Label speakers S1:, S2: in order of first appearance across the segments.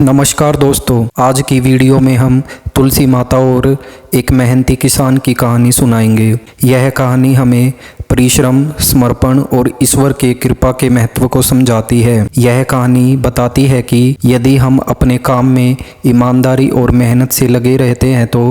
S1: नमस्कार दोस्तों, आज की वीडियो में हम तुलसी माता और एक मेहनती किसान की कहानी सुनाएंगे। यह कहानी हमें परिश्रम, समर्पण और ईश्वर के कृपा के महत्व को समझाती है। यह कहानी बताती है कि यदि हम अपने काम में ईमानदारी और मेहनत से लगे रहते हैं तो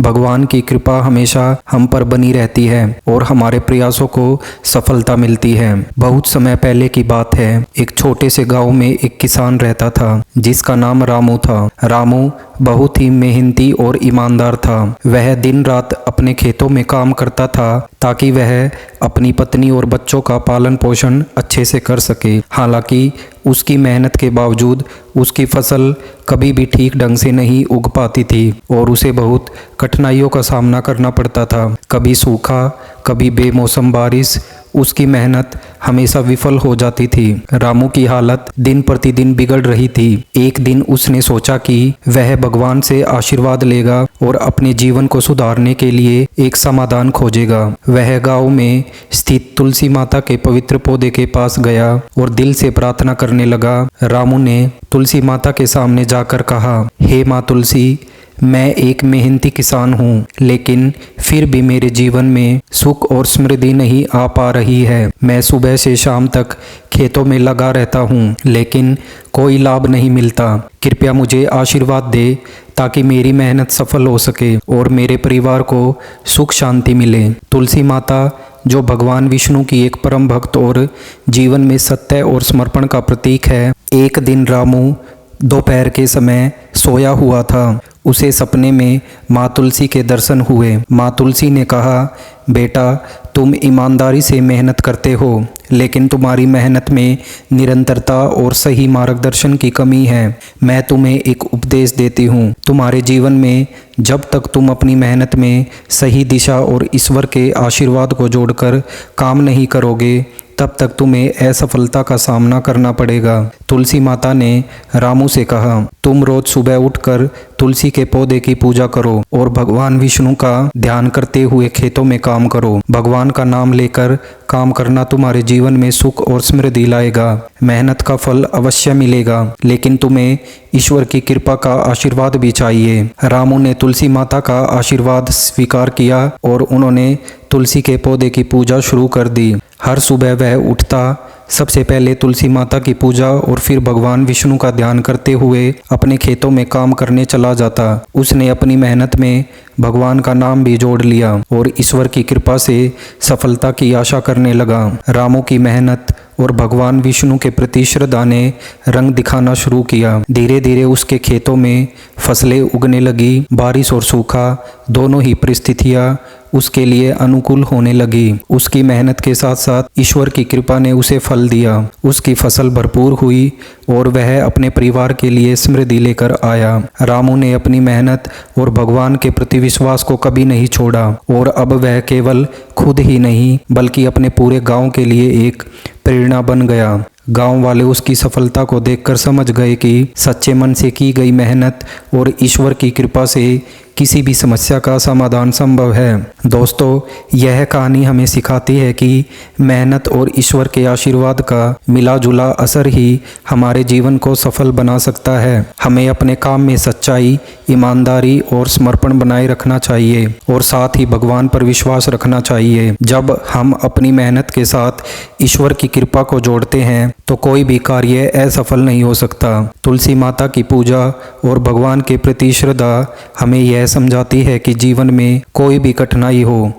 S1: भगवान की कृपा हमेशा हम पर बनी रहती है और हमारे प्रयासों को सफलता मिलती है। बहुत समय पहले की बात है। एक छोटे से गांव में एक किसान रहता था जिसका नाम रामू था। रामू बहुत ही मेहनती और ईमानदार था। वह दिन रात अपने खेतों में काम करता था ताकि वह अपनी पत्नी और बच्चों का पालन पोषण अच्छे से कर सके। हालांकि उसकी मेहनत के बावजूद उसकी फसल कभी भी ठीक ढंग से नहीं उग पाती थी और उसे बहुत कठिनाइयों का सामना करना पड़ता था। कभी सूखा, कभी बेमौसम बारिश, उसकी मेहनत हमेशा विफल हो जाती थी। रामू की हालत दिन प्रतिदिन बिगड़ रही थी। एक दिन उसने सोचा कि वह भगवान से आशीर्वाद लेगा और अपने जीवन को सुधारने के लिए एक समाधान खोजेगा। वह गांव में स्थित तुलसी माता के पवित्र पौधे के पास गया और दिल से प्रार्थना करने लगा। रामू ने तुलसी माता के सामने जाकर कहा, हे माँ तुलसी, मैं एक मेहनती किसान हूँ, लेकिन फिर भी मेरे जीवन में सुख और समृद्धि नहीं आ पा रही है। मैं सुबह से शाम तक खेतों में लगा रहता हूँ, लेकिन कोई लाभ नहीं मिलता। कृपया मुझे आशीर्वाद दे ताकि मेरी मेहनत सफल हो सके और मेरे परिवार को सुख शांति मिले। तुलसी माता, जो भगवान विष्णु की एक परम भक्त और जीवन में सत्य और समर्पण का प्रतीक है। एक दिन रामू दोपहर के समय सोया हुआ था। उसे सपने में माँ तुलसी के दर्शन हुए। माँ तुलसी ने कहा, बेटा, तुम ईमानदारी से मेहनत करते हो, लेकिन तुम्हारी मेहनत में निरंतरता और सही मार्गदर्शन की कमी है। मैं तुम्हें एक उपदेश देती हूँ। तुम्हारे जीवन में जब तक तुम अपनी मेहनत में सही दिशा और ईश्वर के आशीर्वाद को जोड़कर काम नहीं करोगे, तब तक तुम्हें असफलता का सामना करना पड़ेगा। तुलसी माता ने रामू से कहा, तुम रोज सुबह उठकर तुलसी के पौधे की पूजा करो और भगवान विष्णु का ध्यान करते हुए खेतों में काम करो। भगवान का नाम लेकर काम करना तुम्हारे जीवन में सुख और समृद्धि लाएगा। मेहनत का फल अवश्य मिलेगा, लेकिन तुम्हें ईश्वर की कृपा का आशीर्वाद भी चाहिए। रामू ने तुलसी माता का आशीर्वाद स्वीकार किया और उन्होंने तुलसी के पौधे की पूजा शुरू कर दी। हर सुबह वह उठता, सबसे पहले तुलसी माता की पूजा और फिर भगवान विष्णु का ध्यान करते हुए अपने खेतों में काम करने चला जाता। उसने अपनी मेहनत में भगवान का नाम भी जोड़ लिया और ईश्वर की कृपा से सफलता की आशा करने लगा। रामू की मेहनत और भगवान विष्णु के प्रति श्रद्धा ने रंग दिखाना शुरू किया। धीरे धीरे उसके खेतों में फसलें उगने लगी। बारिश और सूखा दोनों ही परिस्थितियां उसके लिए अनुकूल होने लगी। उसकी मेहनत के साथ साथ ईश्वर की कृपा ने उसे फल दिया। उसकी फसल भरपूर हुई और वह अपने परिवार के लिए समृद्धि लेकर आया। रामू ने अपनी मेहनत और भगवान के प्रति विश्वास को कभी नहीं छोड़ा और अब वह केवल खुद ही नहीं बल्कि अपने पूरे गांव के लिए एक प्रेरणा बन गया। गांव वाले उसकी सफलता को देखकर समझ गए कि सच्चे मन से की गई मेहनत और ईश्वर की कृपा से किसी भी समस्या का समाधान संभव है। दोस्तों, यह कहानी हमें सिखाती है कि मेहनत और ईश्वर के आशीर्वाद का मिला जुला असर ही हमारे जीवन को सफल बना सकता है। हमें अपने काम में सच्चाई, ईमानदारी और समर्पण बनाए रखना चाहिए और साथ ही भगवान पर विश्वास रखना चाहिए। जब हम अपनी मेहनत के साथ ईश्वर की कृपा को जोड़ते हैं तो कोई भी कार्य असफल नहीं हो सकता। तुलसी माता की पूजा और भगवान के प्रति श्रद्धा हमें यह समझाती है कि जीवन में कोई भी कठिनाई हो,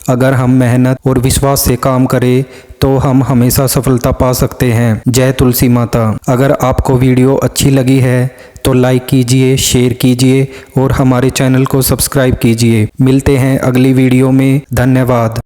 S1: अगर हम मेहनत और विश्वास से काम करें तो हम हमेशा सफलता पा सकते हैं। जय तुलसी माता। अगर आपको वीडियो अच्छी लगी है तो लाइक कीजिए, शेयर कीजिए और हमारे चैनल को सब्सक्राइब कीजिए। मिलते हैं अगली वीडियो में। धन्यवाद।